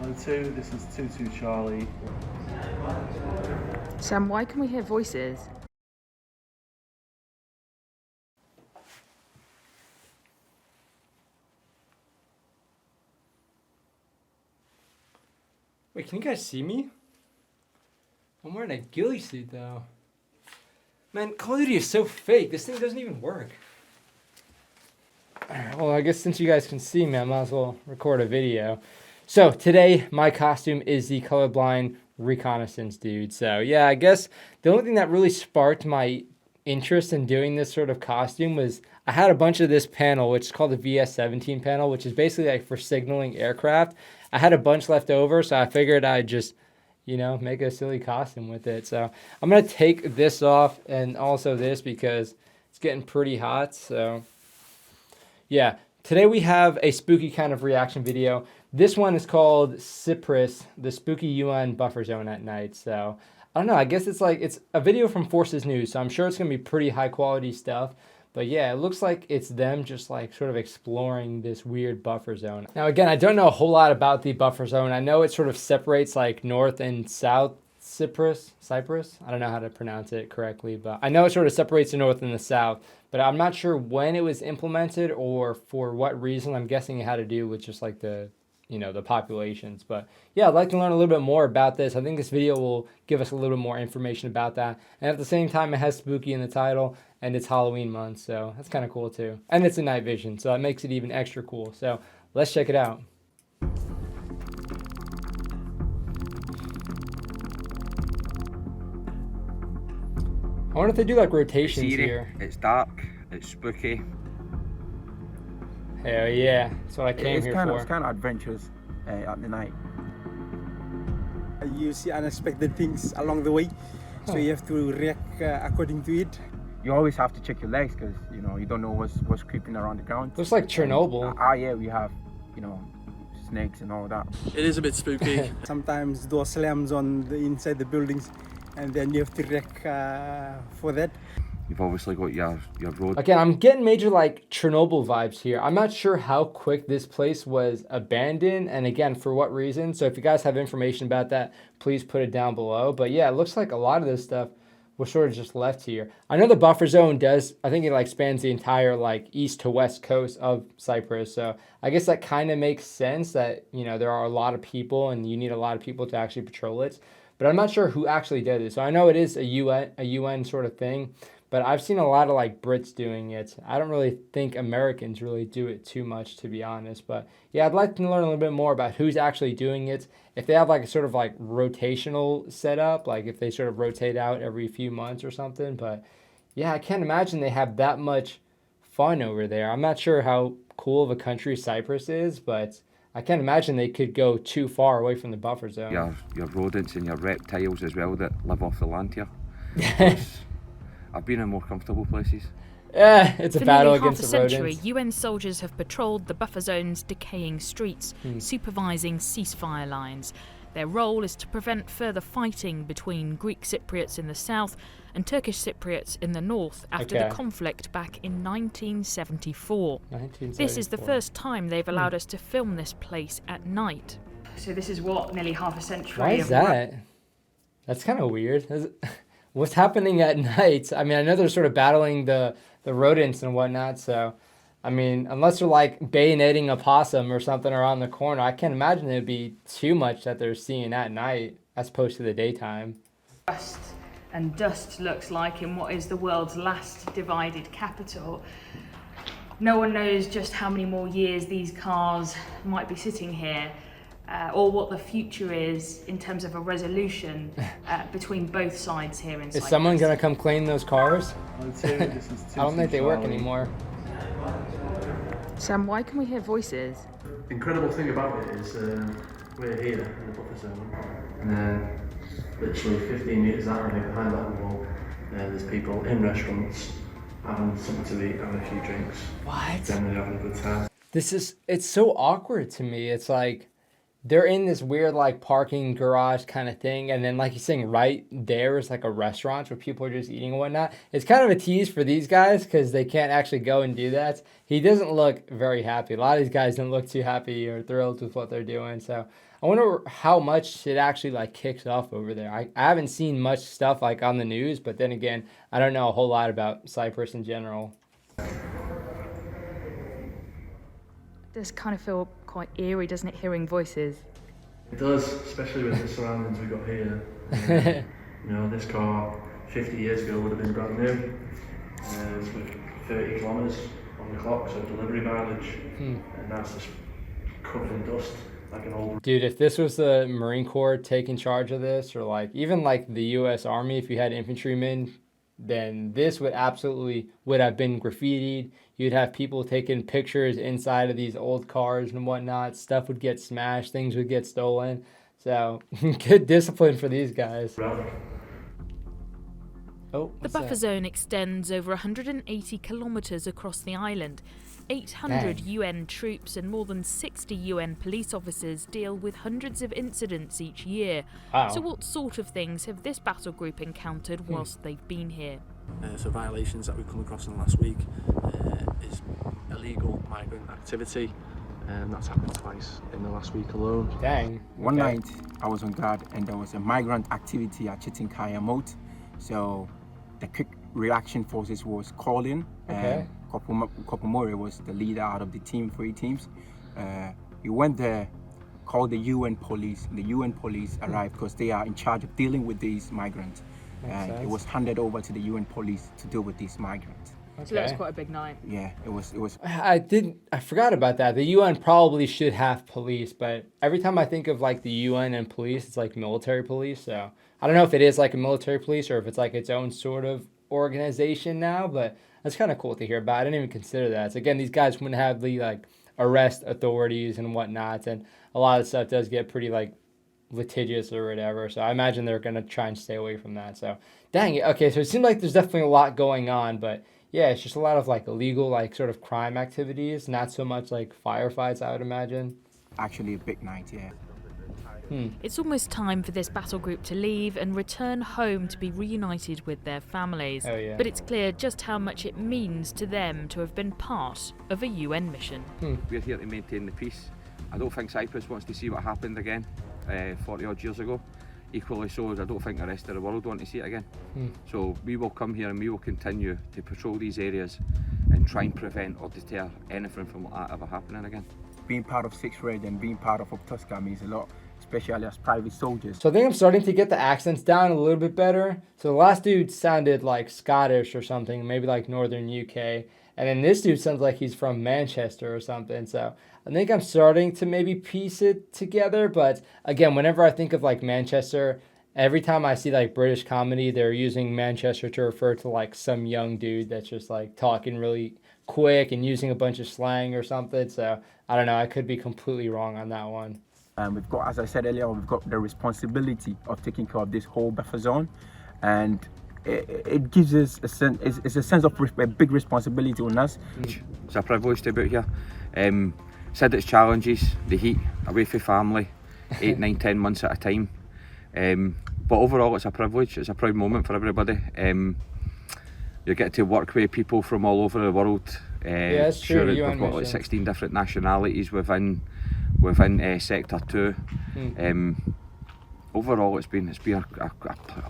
Hello 2, this is 22 Charlie. Sam, why can we hear voices? Wait, can you guys see me? I'm wearing a ghillie suit though. Man, Call of Duty is so fake. This thing doesn't even work. Alright, well, I guess since you guys can see me, I might as well record a video. So today, my costume is the colorblind reconnaissance dude. So yeah, I guess the only thing that really sparked my interest in doing this sort of costume was I had a bunch of this panel, which is called the VS-17 panel, which is basically like for signaling aircraft. I had a bunch left over, so I figured I'd just, you know, make a silly costume with it. So I'm going to take this off and also this because it's getting pretty hot. So yeah, today we have a spooky kind of reaction video. This one is called Cyprus, the spooky UN buffer zone at night. So I don't know, I guess it's a video from Forces News, so I'm sure it's going to be pretty high quality stuff. But yeah, it looks like it's them just like sort of exploring this weird buffer zone. Now again, I don't know a whole lot about the buffer zone. I know it sort of separates like North and South Cyprus. I don't know how to pronounce it correctly, but I know it sort of separates the North and the South. But I'm not sure when it was implemented or for what reason. I'm guessing it had to do with just like the, you know, the populations. But yeah, I'd like to learn a little bit more about this. I think this video will give us a little bit more information about that. And at the same time, it has spooky in the title and it's Halloween month, so that's kind of cool too. And it's a night vision, so that makes it even extra cool. So let's check it out. I wonder if they do like rotations it's eerie, here. It's dark, it's spooky. Hell yeah, that's what I came here for. It's kind of adventurous at the night. You see unexpected things along the way, so you have to react according to it. You always have to check your legs because you know you don't know what's creeping around the ground. Looks like Chernobyl. Yeah, we have, you know, snakes and all that. It is a bit spooky. Sometimes door slams on the inside the buildings, and then you have to react for that. You've obviously got your road. Again, I'm getting major like Chernobyl vibes here. I'm not sure how quick this place was abandoned and again, for what reason. So if you guys have information about that, please put it down below. But yeah, it looks like a lot of this stuff was sort of just left here. I know the buffer zone does, I think it like spans the entire like east to west coast of Cyprus. So I guess that kind of makes sense that, you know, there are a lot of people and you need a lot of people to actually patrol it. But I'm not sure who actually did it. So I know it is a UN sort of thing. But I've seen a lot of like Brits doing it. I don't really think Americans really do it too much, to be honest. But yeah, I'd like to learn a little bit more about who's actually doing it. If they have like a sort of like rotational setup, like if they sort of rotate out every few months or something. But yeah, I can't imagine they have that much fun over there. I'm not sure how cool of a country Cyprus is, but I can't imagine they could go too far away from the buffer zone. Your rodents and your reptiles as well that live off the land here. I've been in more comfortable places. Yeah, it's a battle against the rodents. For nearly half a century, UN soldiers have patrolled the buffer zone's decaying streets, supervising ceasefire lines. Their role is to prevent further fighting between Greek Cypriots in the south and Turkish Cypriots in the north after the conflict back in 1974. This is the first time they've allowed us to film this place at night. So this is what, nearly half a century? Why is that? That's kind of weird. What's happening at night? I mean, I know they're sort of battling the rodents and whatnot, so, I mean, unless they're like bayoneting a possum or something around the corner, I can't imagine it'd be too much that they're seeing at night as opposed to the daytime. Dust looks like in what is the world's last divided capital. No one knows just how many more years these cars might be sitting here. Or what the future is in terms of a resolution between both sides here in Cyprus. Is someone going to come claim those cars? I don't think they work anymore. Sam, why can we hear voices? The incredible thing about it is we're here in the buffer zone, and then literally 15 metres out of me behind that wall, there's people in restaurants having something to eat, having a few drinks. What? Generally having a good time. It's so awkward to me. It's like, they're in this weird like parking garage kind of thing, and then like you're saying, right there is like a restaurant where people are just eating and whatnot. It's kind of a tease for these guys because they can't actually go and do that. He doesn't look very happy. A lot of these guys don't look too happy or thrilled with what they're doing. So I wonder how much it actually like kicks off over there. I haven't seen much stuff like on the news, but then again, I don't know a whole lot about Cyprus in general. Does kind of feel quite eerie, doesn't it, hearing voices? It does, especially with the surroundings we've got here. You know, this car 50 years ago would have been brand new. It's with 30 kilometres on the clock, so delivery mileage, and that's just covered in dust like an old. Dude, if this was the Marine Corps taking charge of this, or like even like the U.S. Army, if you had infantrymen, then this would have been graffitied. You'd have people taking pictures inside of these old cars and whatnot. Stuff would get smashed. Things would get stolen. So good discipline for these guys. Oh, The buffer zone extends over 180 kilometres across the island. 800 Dang. UN troops and more than 60 UN police officers deal with hundreds of incidents each year. Wow. So what sort of things have this battle group encountered whilst they've been here? So violations that we've come across in the last week is illegal migrant activity, and that's happened twice in the last week alone. Dang. One night I was on guard and there was a migrant activity at Chitinkaya Moat. So the quick reaction forces was called in. Okay. Boyrie was the leader out of the team, 3 teams. We went there, called the UN police. The UN police arrived because they are in charge of dealing with these migrants. And it was handed over to the UN police to deal with these migrants. So that was quite a big night. Yeah, it was. I forgot about that. The UN probably should have police, but every time I think of like the UN and police, it's like military police. So I don't know if it is like a military police or if it's like its own sort of organization now, but that's kind of cool to hear about. I didn't even consider that. So again, these guys wouldn't have the like arrest authorities and whatnot, and a lot of stuff does get pretty like litigious or whatever. So I imagine they're gonna try and stay away from that. So dang it. Okay, so it seems like there's definitely a lot going on, but yeah, it's just a lot of like illegal like sort of crime activities, not so much like firefights, I would imagine. Actually a big night, yeah. It's almost time for this battle group to leave and return home to be reunited with their families. Oh, yeah. But it's clear just how much it means to them to have been part of a UN mission. We're here to maintain the peace. I don't think Cyprus wants to see what happened again 40 odd years ago. Equally so as I don't think the rest of the world want to see it again. So we will come here and we will continue to patrol these areas and try and prevent or deter anything from that ever happening again. Being part of 6th Red and being part of Optuska means a lot, especially as private soldiers. So I think I'm starting to get the accents down a little bit better. So the last dude sounded like Scottish or something, maybe like Northern UK. And then this dude sounds like he's from Manchester or something. So I think I'm starting to maybe piece it together. But again, whenever I think of like Manchester, every time I see like British comedy, they're using Manchester to refer to like some young dude that's just like talking really quick and using a bunch of slang or something. So I don't know, I could be completely wrong on that one. We've got, as I said earlier, we've got the responsibility of taking care of this whole buffer zone, and it gives us a sense. It's a sense of a big responsibility on us. It's a privilege to be out here. Said it's challenges, the heat, away from family, 8, 9, 10 months at a time. But overall, it's a privilege. It's a proud moment for everybody. You get to work with people from all over the world. Yeah, that's true. We've got like 16 different nationalities within Sector 2. Overall, it's been a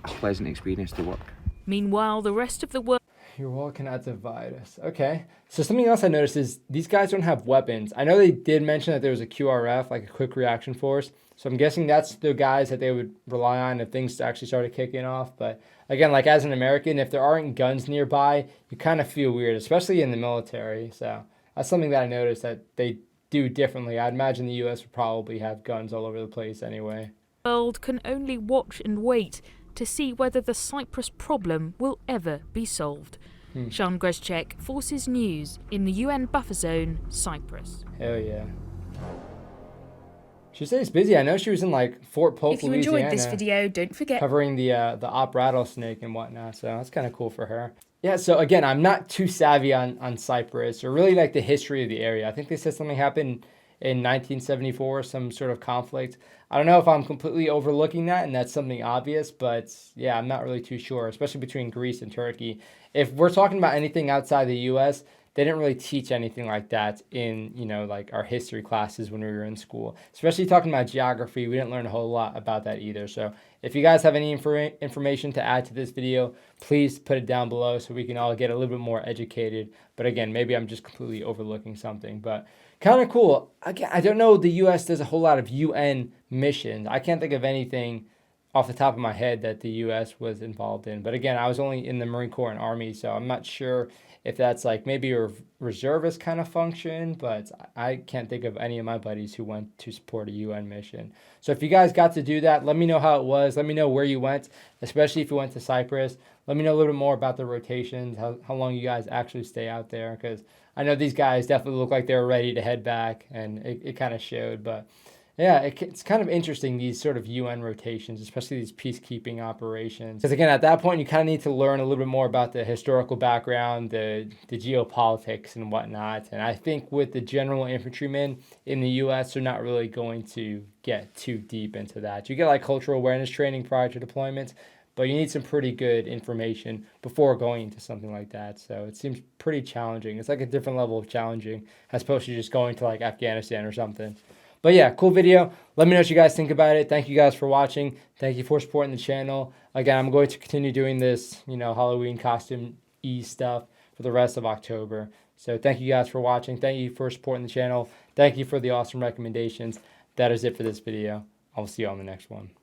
pleasant experience to work. Meanwhile, the rest of the world. Your wall cannot divide us. Okay. So something else I noticed is these guys don't have weapons. I know they did mention that there was a QRF, like a quick reaction force. So I'm guessing that's the guys that they would rely on if things actually started kicking off. But again, like as an American, if there aren't guns nearby, you kind of feel weird, especially in the military. So that's something that I noticed that they do differently. I'd imagine the U.S. would probably have guns all over the place anyway. The world can only watch and wait to see whether the Cyprus problem will ever be solved. Sean Grezchek, Forces News, in the UN buffer zone, Cyprus. Hell yeah. She stays busy. I know she was in like Fort Polk, If you Louisiana, enjoyed this video, don't forget covering the op rattlesnake and whatnot. So that's kind of cool for her. Yeah, so again, I'm not too savvy on Cyprus or really like the history of the area. I think they said something happened in 1974, some sort of conflict. I don't know if I'm completely overlooking that and that's something obvious, but yeah, I'm not really too sure, especially between Greece and Turkey. If we're talking about anything outside the US, they didn't really teach anything like that in, like our history classes when we were in school. Especially talking about geography, we didn't learn a whole lot about that either. So if you guys have any information to add to this video, please put it down below so we can all get a little bit more educated. But again, maybe I'm just completely overlooking something. But kind of cool. Again, I don't know, the U.S. does a whole lot of UN missions. I can't think of anything off the top of my head that the U.S. was involved in. But again, I was only in the Marine Corps and Army, so I'm not sure if that's like maybe a reservist kind of function, but I can't think of any of my buddies who went to support a UN mission. So if you guys got to do that, let me know how it was. Let me know where you went, especially if you went to Cyprus. Let me know a little bit more about the rotations, how long you guys actually stay out there, because I know these guys definitely look like they were ready to head back, and it kind of showed. But yeah, it's kind of interesting, these sort of UN rotations, especially these peacekeeping operations. Because again, at that point, you kind of need to learn a little bit more about the historical background, the geopolitics and whatnot. And I think with the general infantrymen in the U.S., they're not really going to get too deep into that. You get like cultural awareness training prior to deployment, but you need some pretty good information before going into something like that. So it seems pretty challenging. It's like a different level of challenging as opposed to just going to like Afghanistan or something. But yeah, cool video. Let me know what you guys think about it. Thank you guys for watching. Thank you for supporting the channel. Again, I'm going to continue doing this, Halloween costume-y stuff for the rest of October. So thank you guys for watching. Thank you for supporting the channel. Thank you for the awesome recommendations. That is it for this video. I'll see you on the next one.